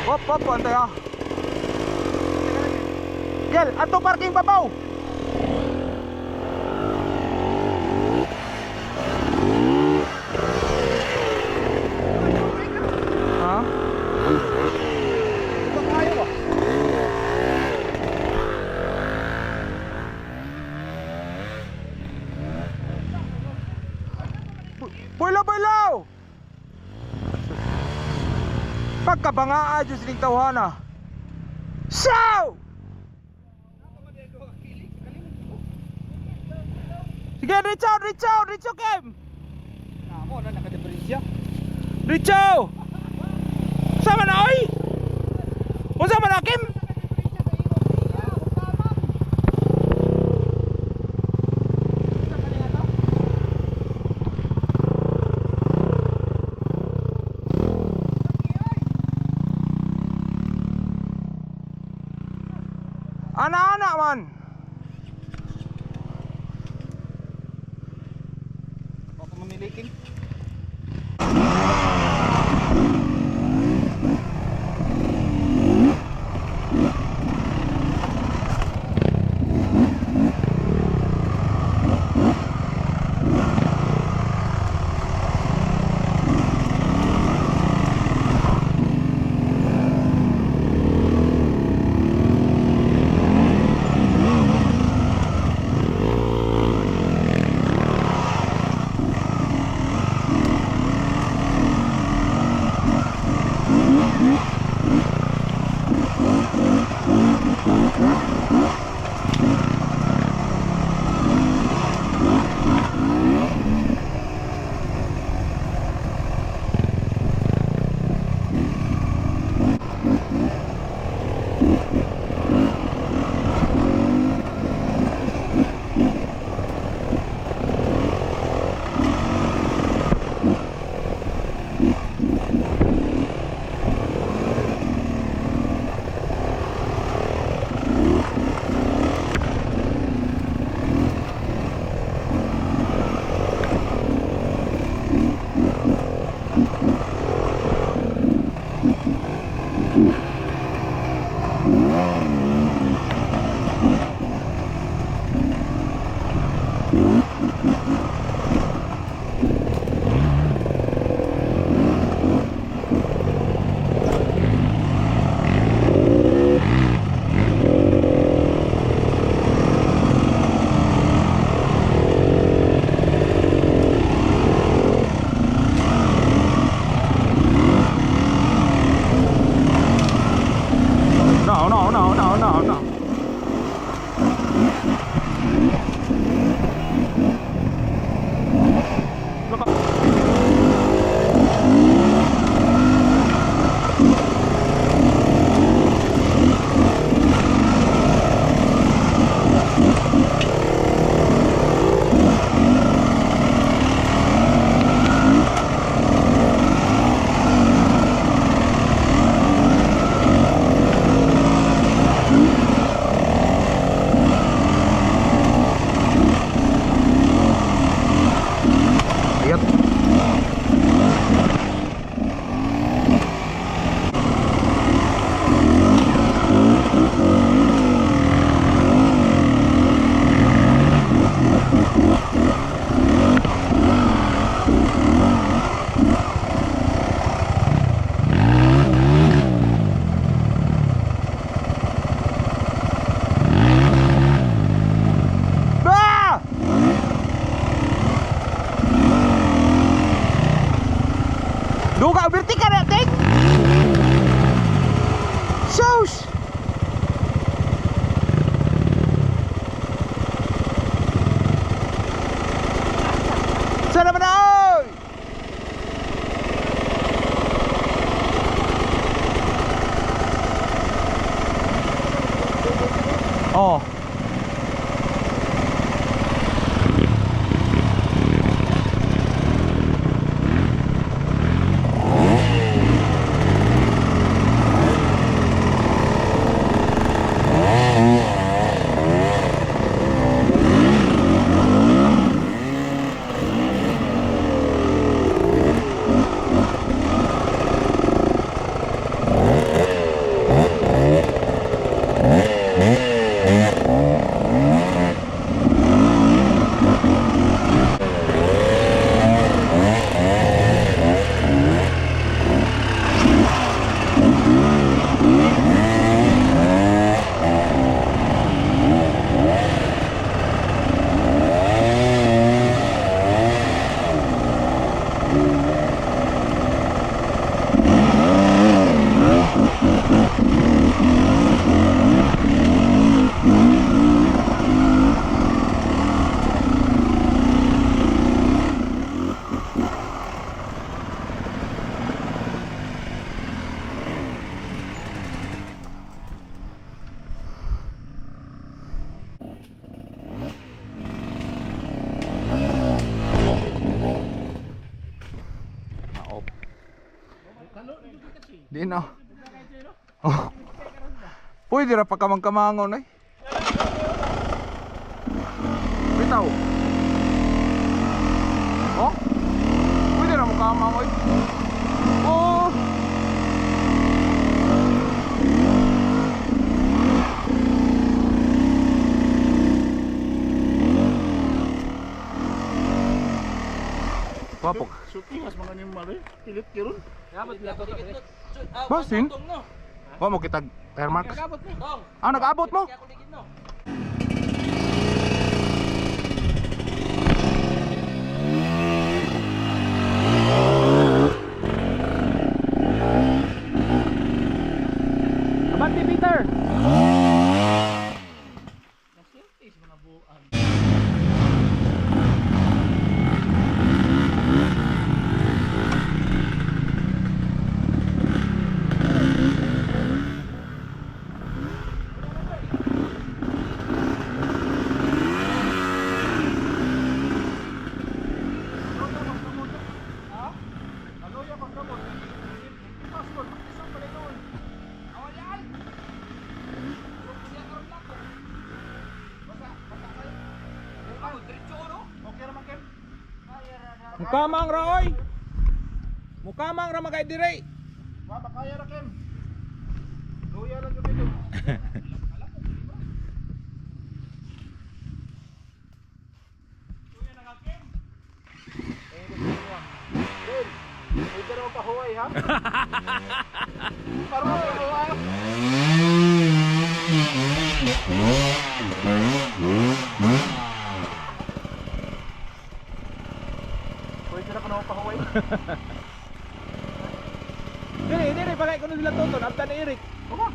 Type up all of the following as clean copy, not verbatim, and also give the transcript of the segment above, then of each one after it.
Hop, hop, antay ah. Gel, ato parking babaw. Ha? Boylaw! Pagkabangaa dyan sining tawhana. Saw! Sige, Richo, Kim! Namo na nakadepresya. Richo! Sama na, oy! Unsa man na, Kim? Anak-anak man. Ako mamilikin. No. Duga vertical natin. Sus. Sana ba na oy? Oh. Di na. Oh. Pwede ra pa kamang-kamangon ay. Bitaw. Oh. Pwede ra mo kamangon. Oh. Wapok. Suki mas mga animal eh. Pilit kirun. Dapat na to. Basin? Wa mo kita Air Max. Ah, nag-abot mo? Abante Peter. Mukamang ra oy. Mukamang ra magay dire. Wa makaya ra kem. Luya lang kami dito. Ito raw pahuway ha? Parang pahuway. Pwede na ka na pahuway. Dire pagay ko nila tuton abta ni Eric. Opo.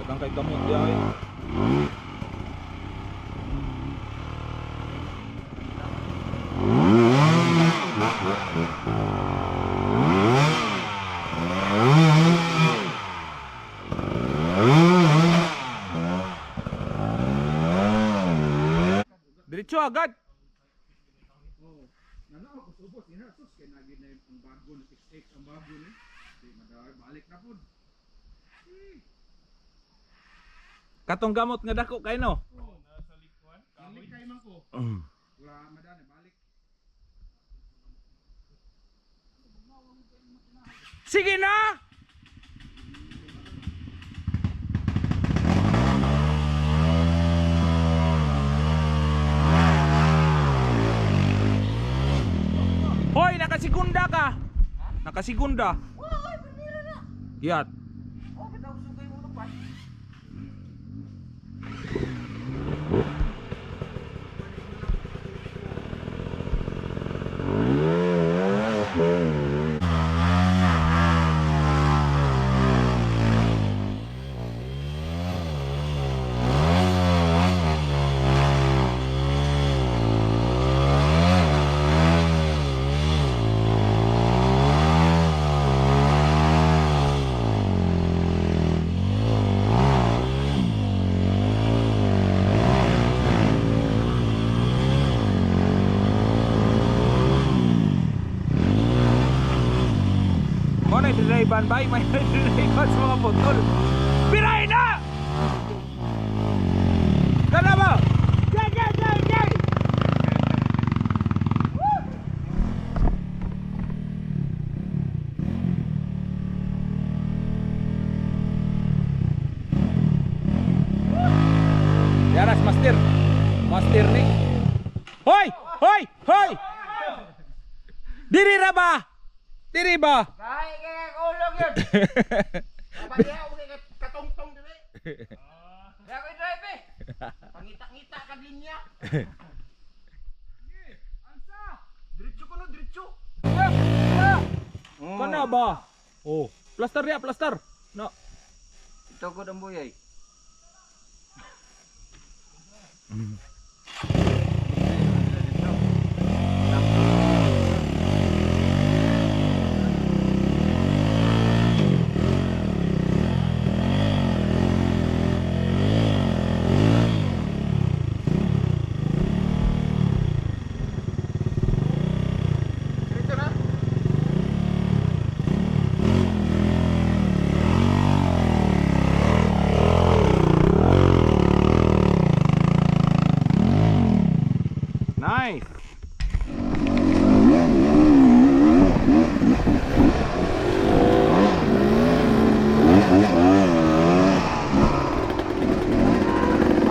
Datang kay gamot di ay. Diretso agad. Nanaw ko subos ina sus kay nagid na ang bago na XX ang bago ni. Di madaway balik na pud. Katong gamot nga dako kay no. Balik kay man ko. Wala madana balik. Sige na. Hoy, nakasigunda ka. Nakasigunda. Yat. May drive-an bay, may drive-an sa mga putol. Biray na! Gana mo! Jay! Yaras, master. Master ni. Hoy! Diri ra ba? Diri ba? Kaya kaya ulog yun. Kapag ako kay katongtong dili. Kaya ko drive eh. Pangita-ngita ka linya. Ansa? Diretso ko no, diretso. Kana ba? Oh, plaster ya, plaster. No. Ito ko ang buyay. Dito na. Nice.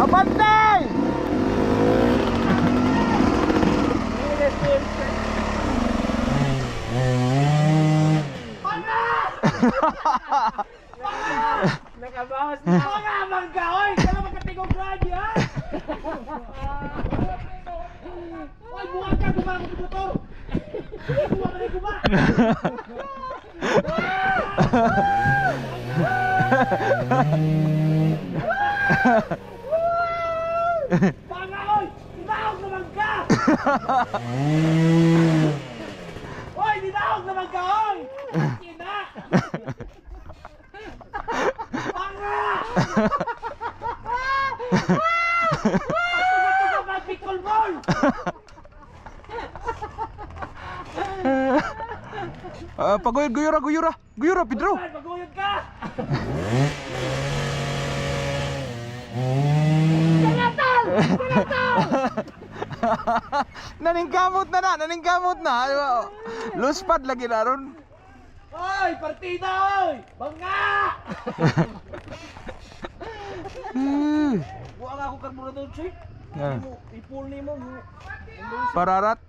Abantay! Nakabawas na. Mga mangga, oy! Kaya magkatigong radyo, ha? Oy, buwan ka, gumamit ng motor! Buwan ka na guba! Mga, oy! Dinahog naman ka! Oy, dinahog naman ka, oy! Kina! Mga! Pagtugatugap ang Bicol Mall! Paguyod, guyura, Pedro. Maguyod ka! Naningkamot na. Luspad lagi na ron. Oy, partida, oy! Bangga! Buwa nga ako karburador, Choy. I-pull ni mo. Pararat.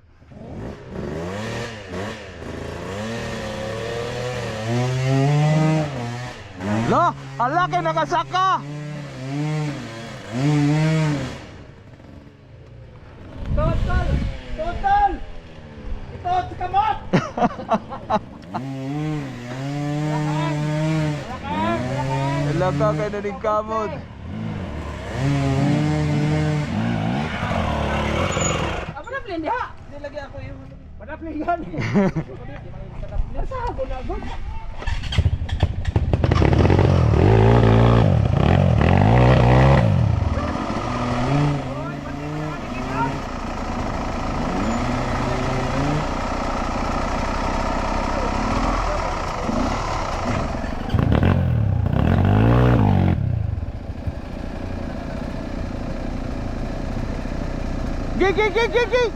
Lo, ala kay nakasaka. Total! Total! Ito, sa kamot! Ala ka kay naningkamot. Apa na plan diha? Di lagi ako yung... Panapli yan! Nasa ako na ako. Gi.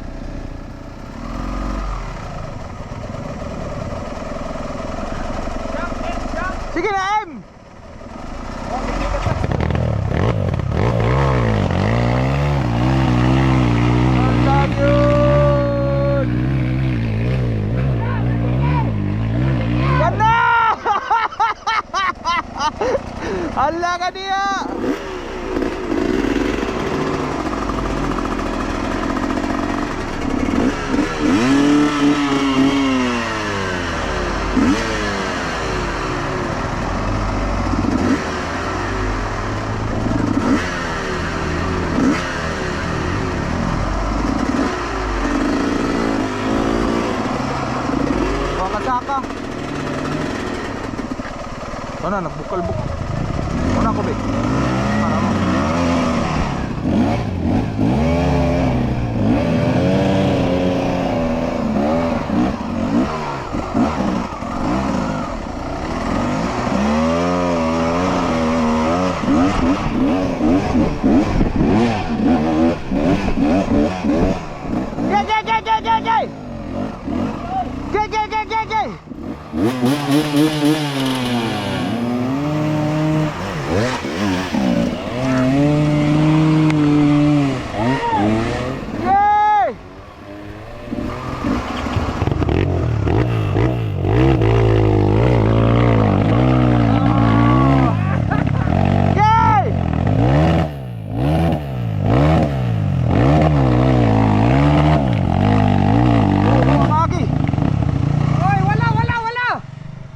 Sige na, M. Mantap yun. Ganda. Hala ka niya. Saka. Ano, nagbukal-buk. Ano ako, babe? Para mo.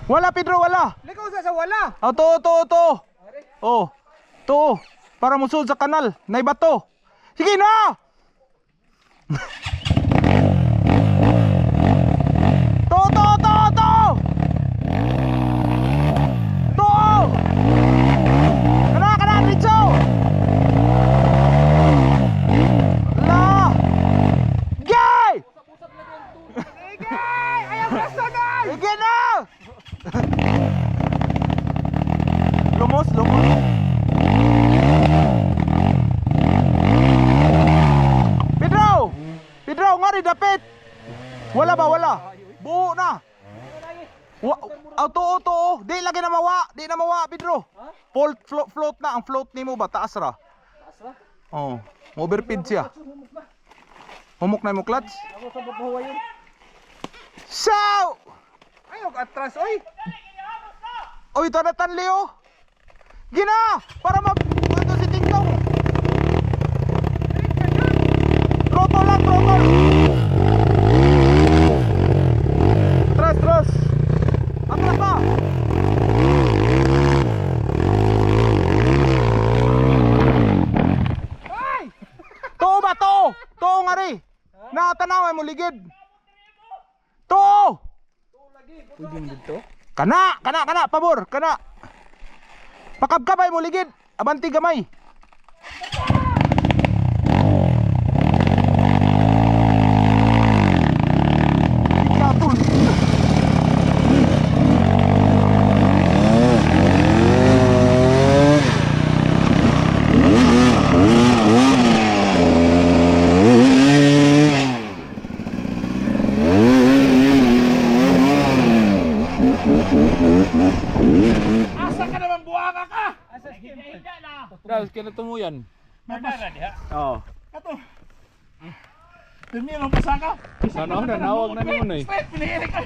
Wala, Pedro, wala. Likaw sa wala. To. Oh, to. Para musud sa kanal. Nay bato. Sige na! To! Kana, Ritso! La! Gay! Gay! Ayaw preso, gay! Sige na! Lumos. Pedro, ngari dapit. Wala ba? Buo na. Auto. Di lagi na mawa, Pedro. Float na. Ang float nimo ba? Taas ra. Oh, overfeed siya. Humok na mo clutch. Ako sa babawa yun. Saw! Ayaw ka atras, oy! Oy, tanatan Leo. Gina, para ito si Tingtong. Throttle lang. Tras. Atras pa. Ay! To ba to? To nga rin. Nakatanaw mo ligid. To! Pwede dito? Kana, pabor, kana. Pakabkabay mo ligid, abanti gamay. Ikatol. Asa ka naman buwaka ka? Dahil kailan tumuyan. Madara diha. Oo. Ato. Dumi ang pasaka. Sana na nawag na nimo nay. Straight pinili ka.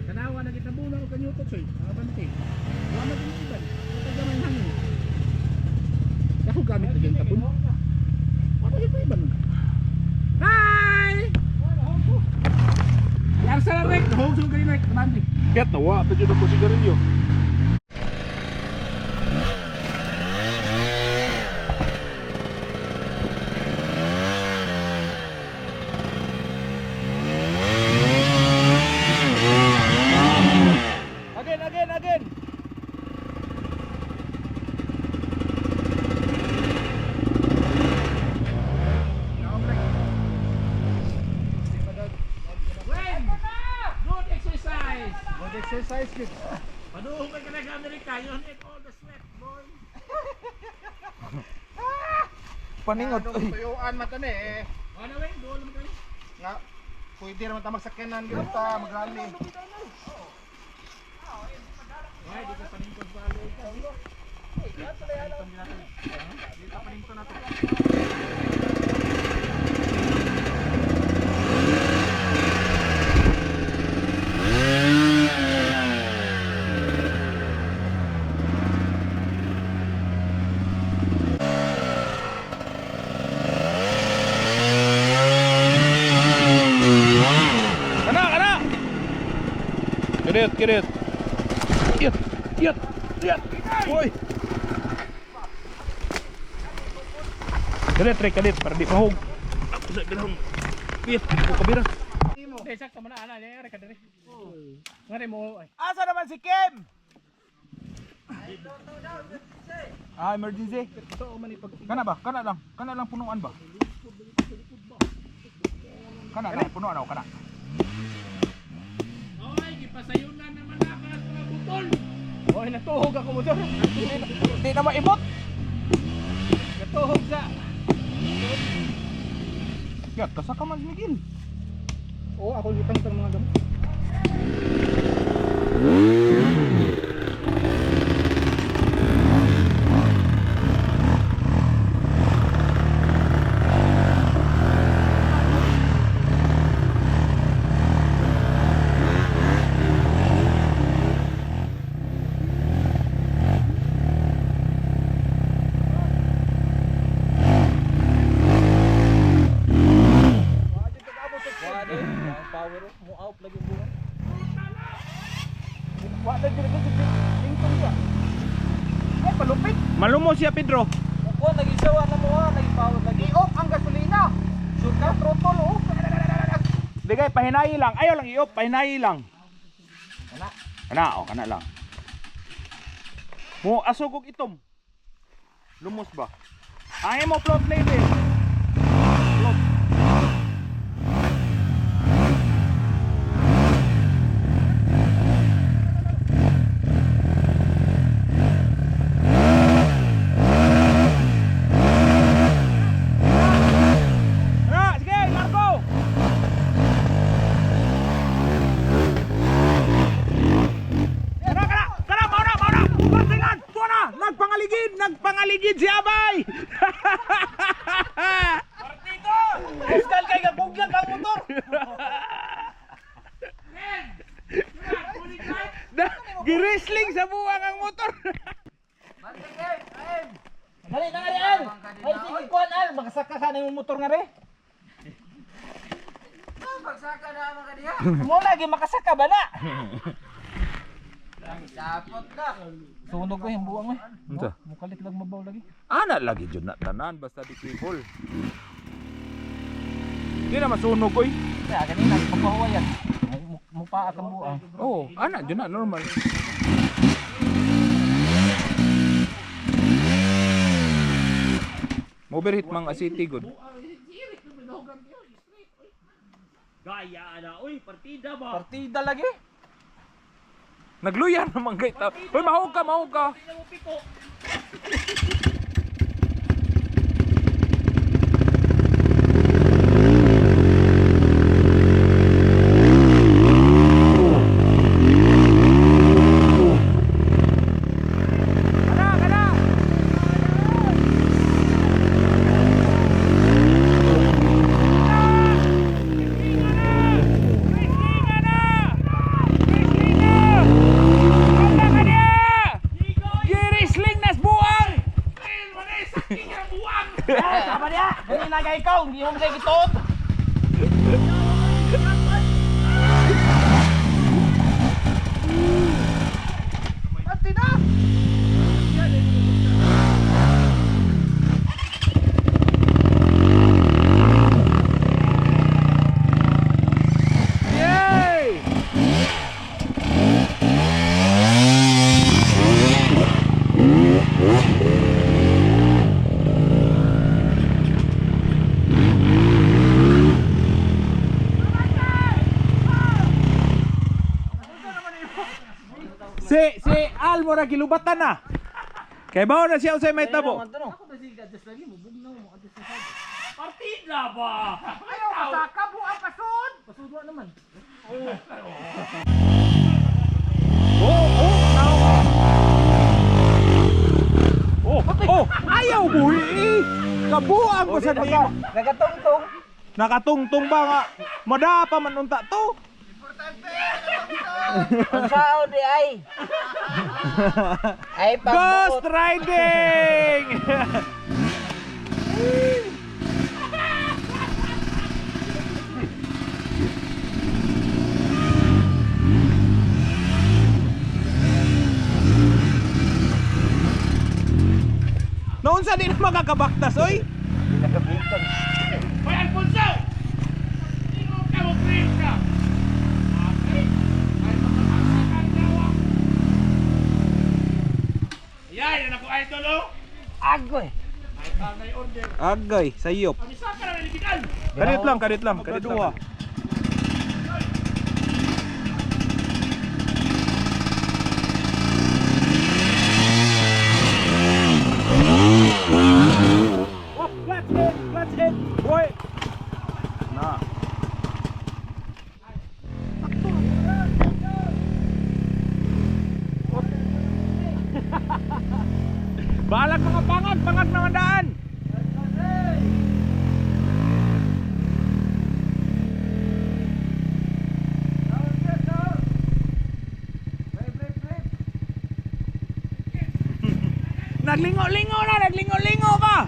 Tanawa na kita muna o kanyutot, soy. Abante. Wala na din iban. Ito gamay hangin. Ako gamit na din tapon. Wala yung iban. Hi! Yang sa rek, hog sa kay rek, mandi. Ket nawa, ito dyan ako sigarilyo. Again. Good exercise. Good exercise, kid. Paduhong ka na Amerika, you need all the sweat, boy. Paningot. Ay. Tuyuan man tani eh. Ano ba? Doon naman kayo. Nga, pwede naman ta magsakyanan gito ta, magrally. Ay, di ka paningkod pa alo ka. Di ka paningkod na to. Kana. Kirit. Yat. Boy. Kalit para di mahog. Ako sa binahong. Yat, ko kabira. Desak sama na ana ya ka diri. Ngare mo ay. Asa naman si Kim? Emergency. Kana lang punuan ba? Kana punuan ako kana. Oy, gipasayunan naman nakas mga butol. Oy, natuhog ako mo dyan. Di na maibot. Natuhog sa. Yat, kasa ka man Miguel. Oo, ako gitang sa mga damo. Power mo out lagi buwan. Wala dito dito tingtong ka. Ay palupit. Malumo siya Pedro. Kuha, nag-isawa na mo ha. Nag-power. Nag-i-off ang gasolina. Sure ka, throttle oh. Digay, pahinayi lang. Ayaw lang i-off, pahinayi lang. Kana. Kana, o, kana lang. Mo, asugog itom. Lumos ba? Ay mo float lady. Float. Ah, sige, Marco. Kana, mauna. Pansingan, tuwa na. Nagpangaligid si Abay. Partido! Eskal kay gabugyan kang motor. Girisling sa buwang ang motor. Dali na nga yan. Ay, sige, kuhan al. Makasaka ka na yung motor nga re. Magsaka na mga kaniya. Mo lagi makasaka ba na? Sapot na. Sunog ko yung buwang eh. Unsa? Mukalit lang mabaw lagi. Ana lagi jud na tanan basta di people. Di na masunog oy. Kaya kanina, pagpahuwa yan. Mukha at ang buwang. Oh, ana jud na normal. Overheat mang asiti good. Gaya na, uy, partida ba? Partida lagi. Nagluyan naman kay ta. Hoy, mahog ka. Tingnan mo piko. Kana. Girisling nas buang. Sama dia. Kanina kay ikaw, hindi mo kay gitot. Partida. Yay! Si Almo ra gilubatan na. Kay bawo na siya usay may tabo. Partida ba? Ayaw kasaka buang pasod. Pasudwa naman. Oh, ayaw buhi. Kabuang ko sa nimo. Nagatungtong. Nakatungtong ba nga? Madapa man unta to. Ang sao di ay. Ay Ghost riding! Naunsa di na makakabaktas, oy? Hoy, Alfonso! Tingnan ka mo, please ka! Okay? Ay, makakakakan dawa. Yan, yan ako idol, oh! Agoy. Ay, kangay order. Agay, sayop. Kamisa ka na nalibigan! Kadit lang. Oh, clutch in, boy. Na. Balag mga pangag na daan. Naglingo pa.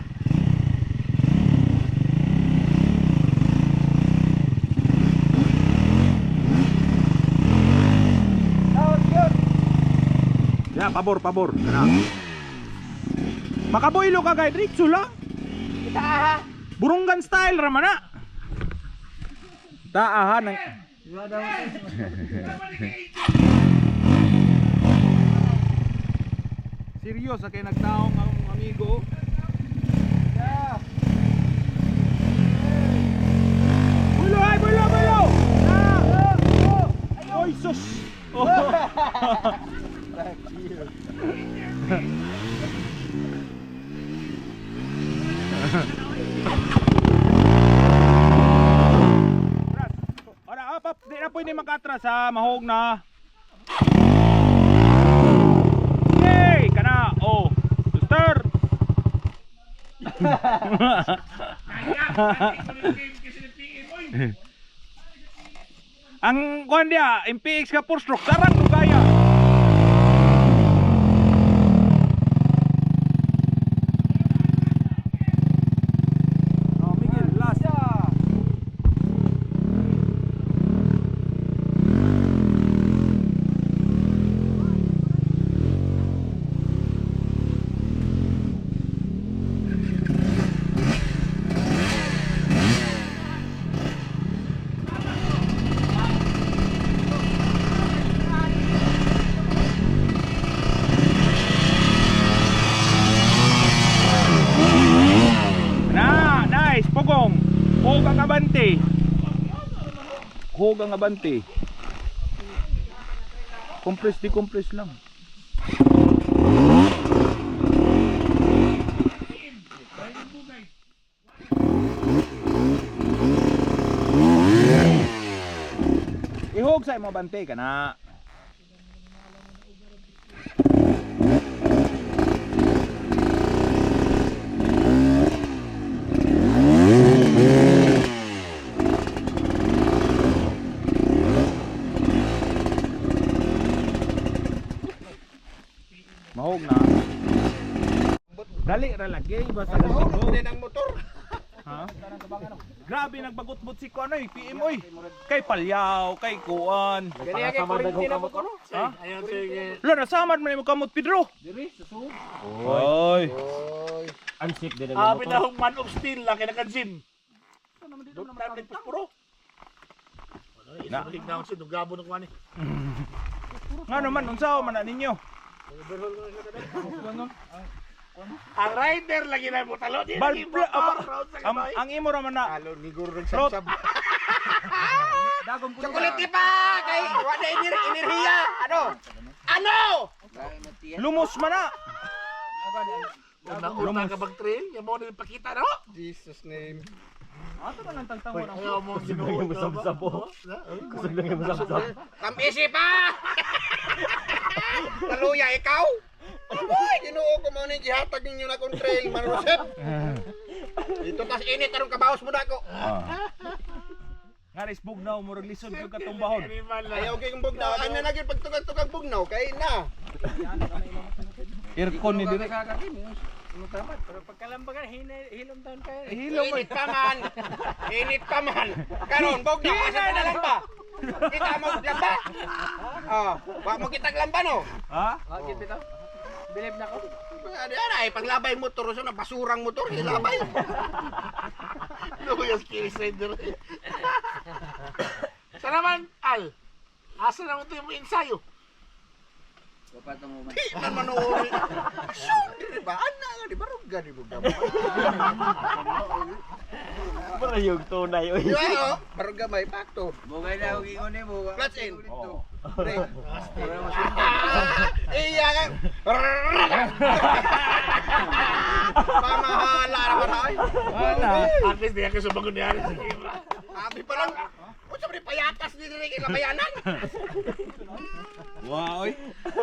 Ya, pabor. Nah. Makaboylo ka kay Ritsu lang. Burunggan style raman na. Taahan ng Serious kay nagtaong ang amigo. Bulo ay bulo bulo. Oy sus. Oh. Ora up, di na pwede makatras ha, mahog na. Yay, kana. Oh, booster. Ang kuan dia, MPX ka 4 stroke, sarang ko kaya. Oh, Miguel, last. Nice, pugong. Hug ang abante. Hug ang abante. Compress di compress lang. Ihog sa imo bante kana. Mahog na. Dali ra lagi basta Mahog din ang motor. ha. Grabe nagbagot-bot si Kuan oy, PM oy. Kay Palyaw, kay Kuan. Gani kay kurinti na motor. Ha? Ayan sige. Lo nasamad man mo kamot Pedro. Diri sa suog. Oy. Pinahong man of steel lang kay naka-gym. Doon naman nagpuspuro. Na. Balik na ako sa dugabo ng kwani. Nga naman unsa man na ninyo? Ang rider lagi na mo talo di. Bal ang imo ra man na. Alo ni guro ng Rot. sabsab. Chocolate pa kay wala enerhiya. Ano? Ano? Lumos man na. Una ka bag trail, yung mo na ipakita no? Jesus name. Ato man ang tagtawon ang Ayaw mo sinuod ka ba? Kusog lang yung masabsab. Kamisi pa! Taluya ikaw? Ay, ginoo ko mo na yung gihatag ninyo na kong trail, Manrosep. Ito tas init, karong kabaos mo na ako. Nga ris bugnaw mo rag lisod ko katong bahon. Ayaw kay kong bugnaw. Ay na naging pagtugag-tugag bugnaw. Kay na. Aircon ni dire. Pero pagkalambagan, hilom taon kayo. Hilo mo. Init pa man. Init pa man. Karon, bugnaw. Asa ka na lamba? Kita mo lamba? Oh, wag mo kitag lamba no? Ha? Bakit ito? Believe na ko. Ay, paglabay motor, so na basurang motor, ilabay. Luyas kilis rider. Sa naman, Al. Asa naman ito yung ensayo? Papato mo man. Di man manuuli. Sure, di ba? Ana nga, di ba? Ruga, di ba? Para yung tunay. Di ba, oh? Baruga may pakto. Bugay na, huwag ingon eh. Clutch in. Oo. Break. Iya kan. Pamahala naman ay. Ana. At least di ako sumagot niya. Abi pa lang. O sabi payatas ni diri kay labayanan. Wow.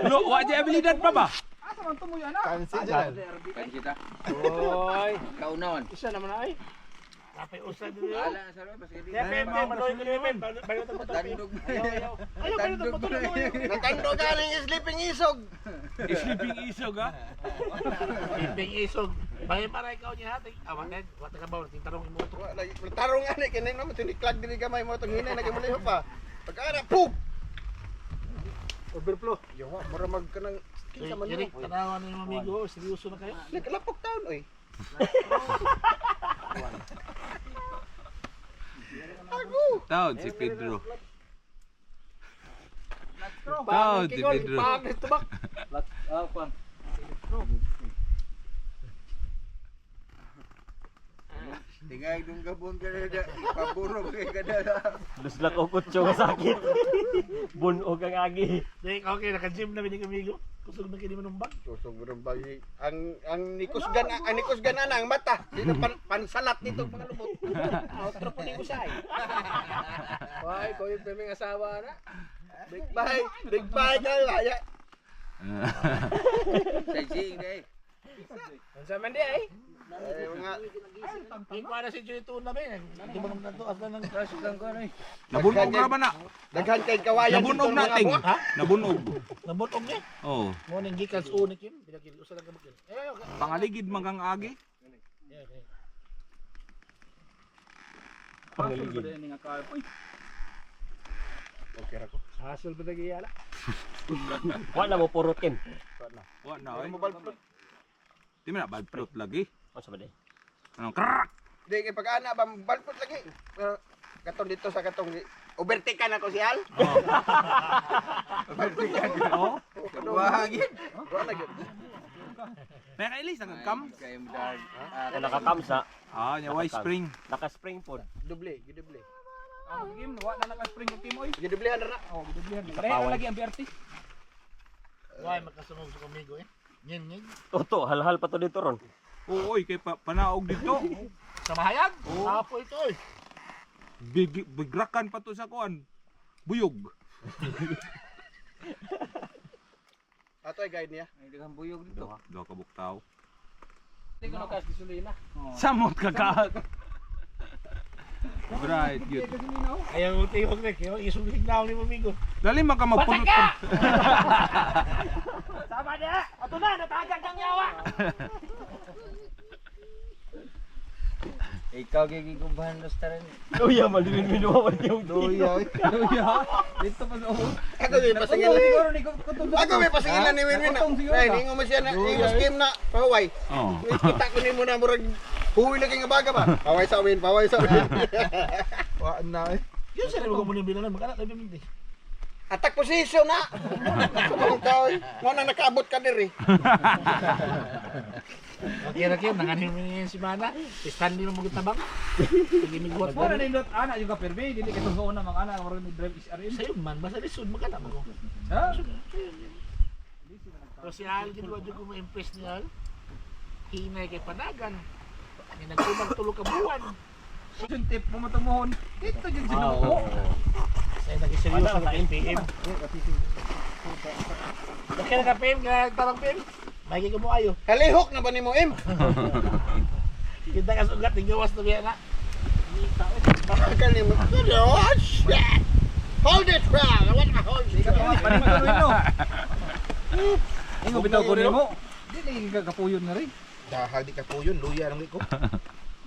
Lo, wa di abilidad pa ba? Kan kita. Oy, kaunawan. Isa naman ay. Kapay usa din yun. Wala na sa loob, basta Kaya pwede, manoy ko naman. Bayo ito Tandog mo. Ayaw, bayo ito matulog. Natando galing sleeping isog. Sleeping isog ha. Iping isog. Bayo para ikaw niya hati. Awakan, wata ka ba? Tintarong mo ito. Tarong ani kinay naman tiniklag diri gamay mo tong hinay nagimuli pa. Pagkara, poop. Overflow. Yawa, mura mag kanang Kinsa man Eric, mo? tanawan ni amigo, seryoso na kayo. Nagkalapok taon oy. Taon si Pedro. Taon si Pedro. Pangit tubak. Tingay dong gabon ka na paburog kay kada. Luslat o kutso nga sakit. Bunog ang agi. Dek, okay, naka-gym na binig amigo. Kusog na kini manumbang. Tusog mo rin bagi. Ang nikusgan na ang mata. Dito pansalat nito mga lumot. Outro po ni Kusay. Why, ko yung pemeng asawa na. Big bye kayo. Haya. Say day. Unsa man di ay? Ay mga Ikaw na si Joy Tuna ba? Di ba nung nato after ng crash lang ko na. Nabunog ra ba na? daghan kay kawayan Nabunog dito, mga nating. buwak, ha? Nabunog. Nabotong ni. Oh, Mo ning gikas unik yun. Bilagil usa lang kabagil. pangaligid magang agi. Okay ra ko. Hasol pa lagi yala. Wala mo purutin. Wa na Ay oy. mo balplot. Di man na bad plot lagi. Ano sa bade? Anong krak? Di kay pag-ana ba balplot lagi. Pero katong dito sa katong overtake na ko si Al. Oh. Wahagin. Wa na gyud. May kailis ang kam. Kung nakakamsa, Ah, nya way spring. naka-spring pod. Doble, gidoble. Game, wa na naka-spring yung team oy. Gidoblehan ra na. Oh, gidublihan. Pareha lagi ang BRT. Why makasunog sa kumigo eh? Ngin. Toto, halhal pa to dito ron. Oo, oy kay panaog dito. Sa mahayag? Apo ito eh. Bigrakan pa to sa kuan. Buyog. Ato ay guide niya. Ay daghang buyog dito. Do ka buktaw. Hindi ko nakas gasolina. Samot ka ka. Bright yun. Ayaw mo tiyok na kayo. Isugig na ako ni Mamigo. Dali man ka magpulot. Sama niya! Ato na! Natagag ng yawa! Ikaw gigigubahan los taran. Luya, maliwin minuwan yung Luya. Luya. Dito pa sa Ako may pasingil. Siguro ni kutundok. Ako may pasingil na ni Winwin. Nay, ningo mo siya na ningo scheme na paway. Oh. Kita ko ni mo na murag huwi lagi nga baga ba. Paway sa win. Wa na eh. Yun siya rin mo muna bilanan. Magkana tayo bimindi. Attack position na. Subong tao. Mo nang nakaabot ka diri. Okay, nanganin mo niya si Mana. Stanley mo magtabang. Sige, miguat Mo na mo. nindot ana yung permi, dili ka tungso na mga ana maro ni drive SRM. Sa'yo man, basta lisod magkana mo. Ha? So si Al, ginawa dyan ko ma-impress ni Al. Hinay kay Panagan. May nagkumag tulog ka buwan. Yung tip mo matumuhon. Dito yung sinuko. Sa'yo nag-seryoso sa PM. Okay na ka PM, tarang PM. Lagi ka mo ayo. Kalihok na ba ni mo im? Kita ka sugat, tinggawas na biya na. Kani mo. Oh shit. Hold it, bro. I want to hold it. Panituloy no. Ingo bitaw ko nimo. Dili ka kapuyon na rin. Dahal di ka po yun, luya lang ko.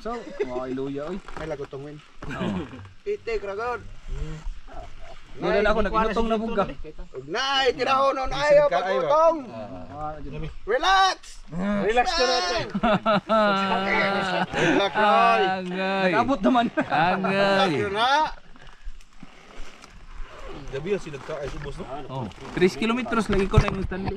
So, ay luya oy. Ay lagot tong win. Itik ragod. Wala na ako naginutong na buga. Nay, tiraho nun ayaw pagutong. Relax. Relax ka na ito. Relax, Roy. Angay. Nakabot naman. Relax yun na. Gabi yung sinagka ay subos no? Oh, 3 kilometers lagi ko na yung Stanley.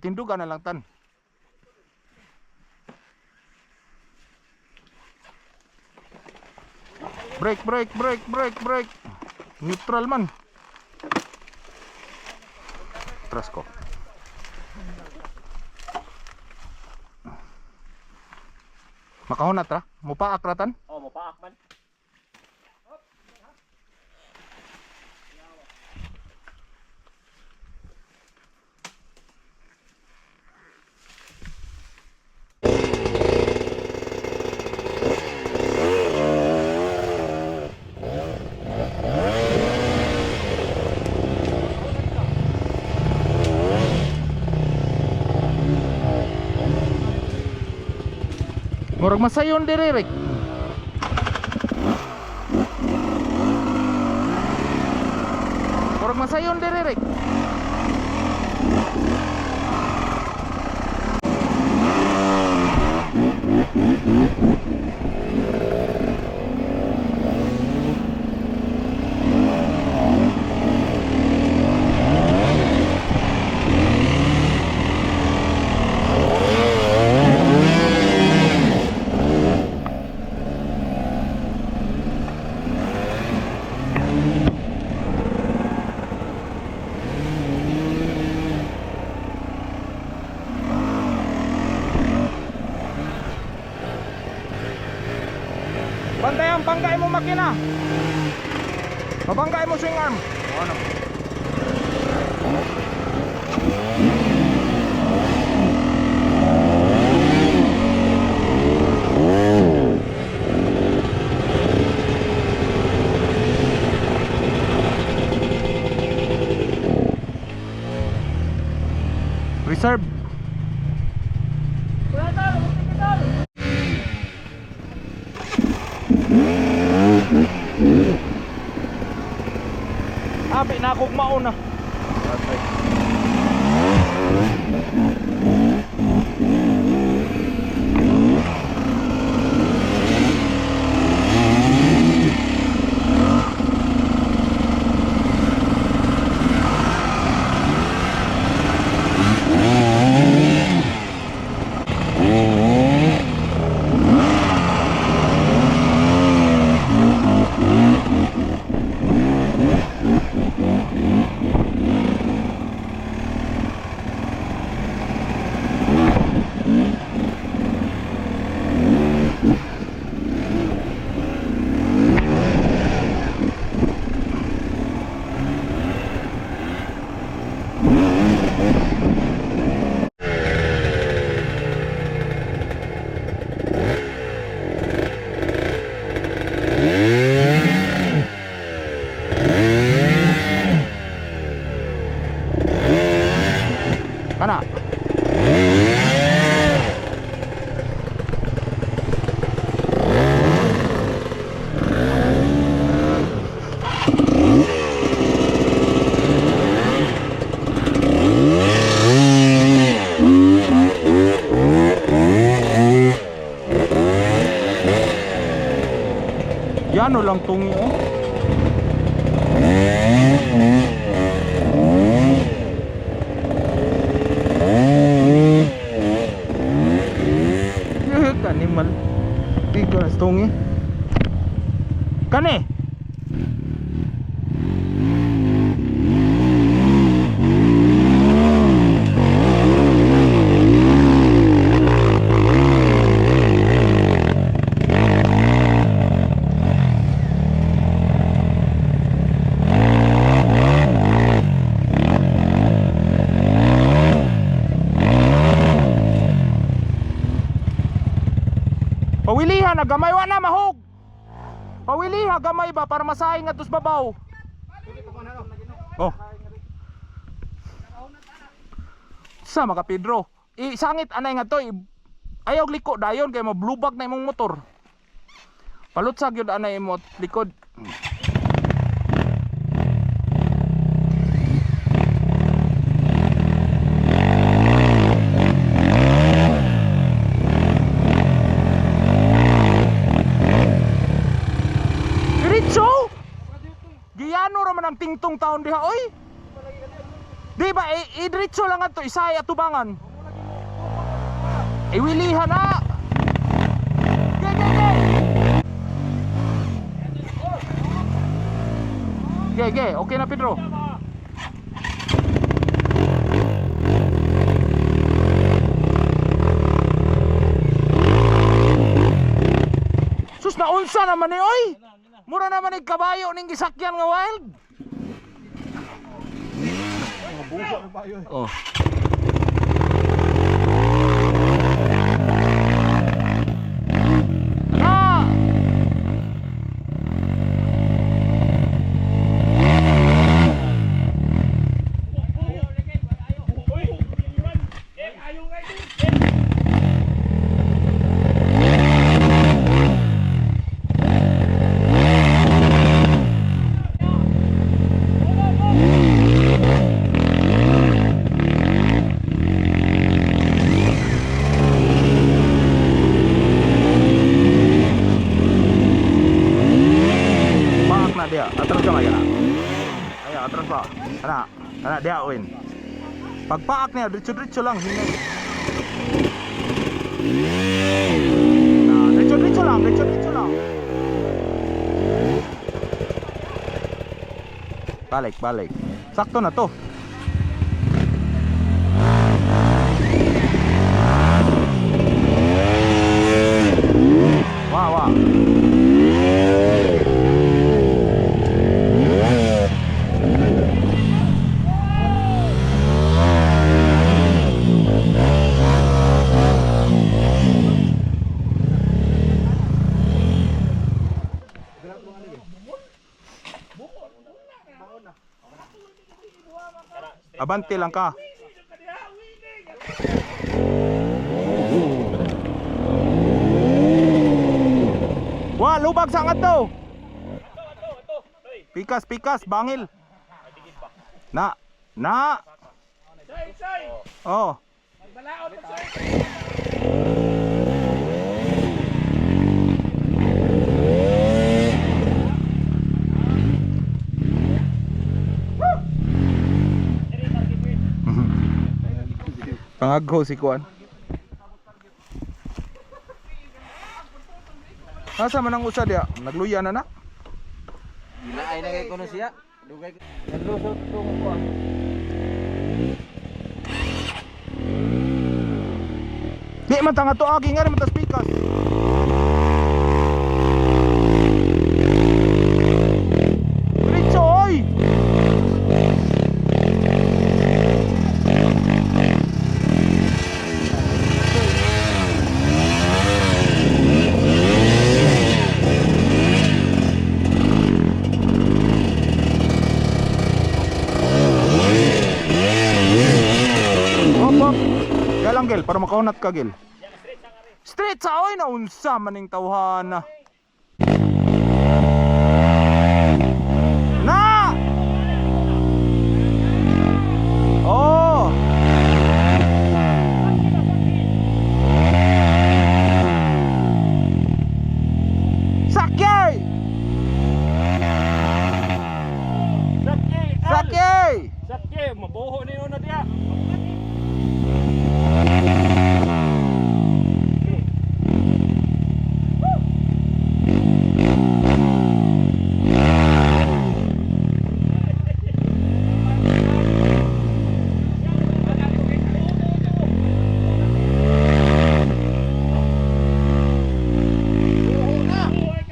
Itindugan na lang tan. Brake, brake, brake, brake, brake. Neutral man. Trust ko. Makahunat ra? Mupaak ra tan? Oh, mapaak man. Murag masayon diri Rick. Murag masayon diri Rick. Bantayan, banggay mo makina. Mabanggay mo swing arm. Ano? Reserve. Abi na akong mauna. Kana. Yano lang tungi oh. Kanimal. Tigo na tungi. Kani. Pawilihan na gamay wa na mahog. Pawilihan gamay ba para masahin nga tus babaw. Oh. Sa mga Pedro, isangit anay nga to. Ayaw liko dayon kay mablubag na imong motor. Palutsag yun anay mo likod. Giyano raman ang tingtong taon diha oy. Di ba, idiretso lang ato, isaya tubangan. Iwilihan na. Ge, okay na Pedro. Sus na unsa naman ni oy. Mura naman ni kabayo ning gisakyan nga wild. Oh. Ah! Paak na dia, atras ka kaya. Ayo, atras pa. Ana dia win. Pagpaak niya, diretso-diretso lang hinay. Diretso-diretso lang. Balik. Sakto na to. Wah. Abante lang ka. Wah, lubag sa ngato. Pikas, bangil. Na. Oh. Pangagho si Kuan. Asa man ang usa dia? Nagluya na. Ay na kay kuno siya. Dugay Naglusot tong kuan. Di man tanga to agi nga man tas pikas. Diretso oy. Hop. Galang gel para makaunat ka gel. Straight sa oy na unsa maning tawhana. Na! Oh. Sakyay! Sakye, mabuho ni una dia.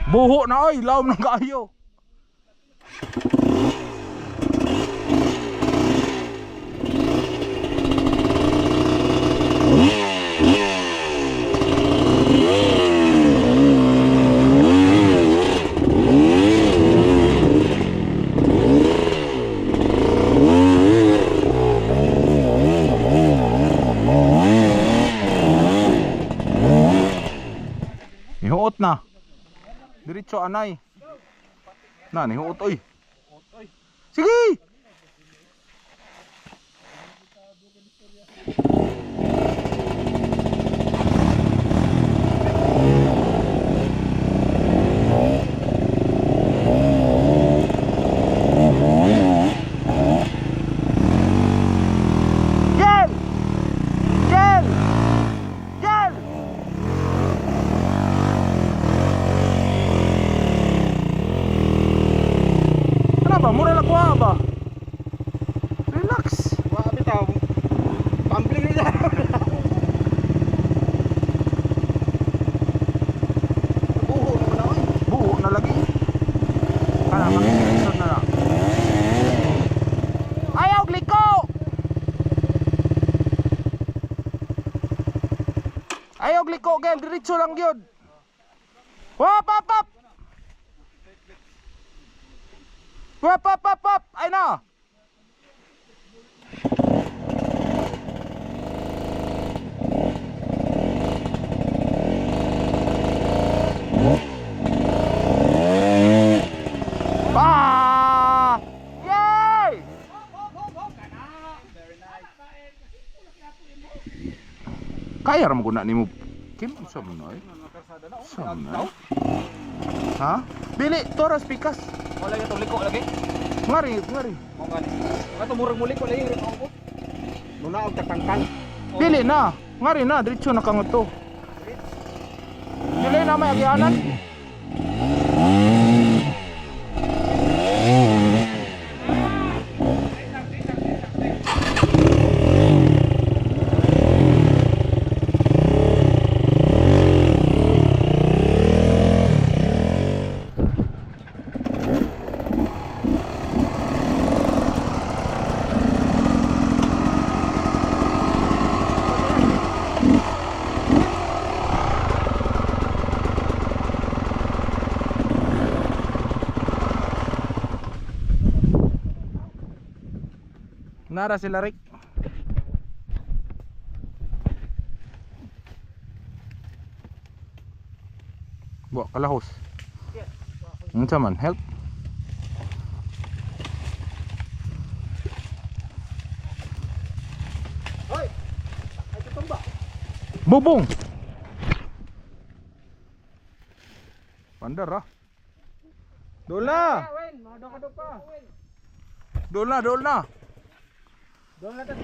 Buho na oy, lawom ng kaayo. Nihuot na. Diretso anay. Na, nihuot oy. Sige! ba? Mura lang kuha ba? Relax. Wa bitaw. Pambling nila. Buho mo na oy. Buo na lagi. Kana makikisod na lang. Ayaw gliko. Ayaw gliko gel diretso lang gyud. Hop hop hop. Hop hop hop hop. Ay na. Ah! Yay! Kaya ra mo guna nimo Kim sa mo na. Sa mo na. Ha? Dili toras pikas. Wala yung tuliko lagi. Ngari. Mo gani. Kato murag muli ko lagi rin ako. Muna og tagpangkang. Dili na. Ngari na diretso na kanguto. Dili na may agyanan. Nara sila Rick. Buat kalahos. Unsa man help? Hoy. Ay tutumba. Bubong. Pandar ah. Dol na. Wen, madok pa. Dol na. Doon na tas.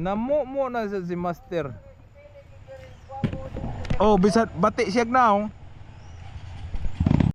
Namo mo na sa si Master. Oh, bisat bati siya na oh.